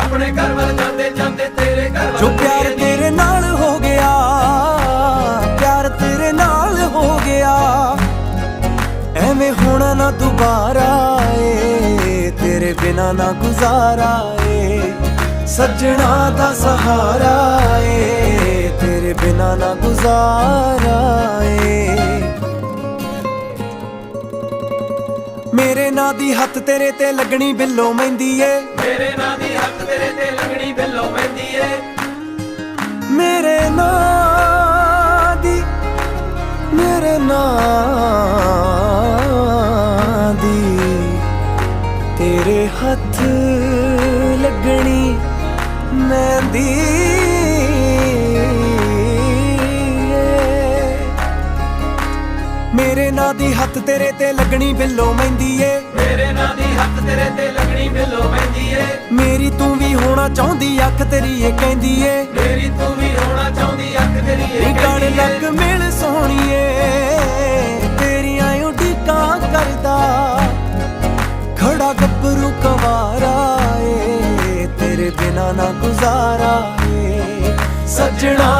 अपने घर वाल जाते जाते तेरे घर जो प्यार तेरे नाल हो गया, प्यार तेरे नाल हो गया, एवें होना ना दोबारा ए, तेरे बिना ना गुजारा ए, सजना दा सहारा ए, तेरे बिना ना गुजारा ए। मेरे नां दी हत्थ तेरे ते लगनी बिल्लो मेहंदी ए, मेरे नां दी हत्थ तेरे ते लगनी बिल्लो मेहंदी ए, मेरे नां दी, मेरे नां दी तेरे हत्थ लगनी मेहंदी मेरे नां दी हत्थ तेरे ते लगनी बिल्लो मेहंदी ए, मेरे नां दी हत्थ तेरे ते लगनी बिल्लो मेहंदी ए, मेरी तू भी होना चाहुंदी अख तेरी ए कहंदी ए, मेरी तू भी होना चाहुंदी अख तेरी ए गण लग मिल सोहणीए तेरियां उਡੀਕਾਂ करदा खड़ा गब्बरू कवारा ए, तेरे बिना ना गुजारा ए, सजना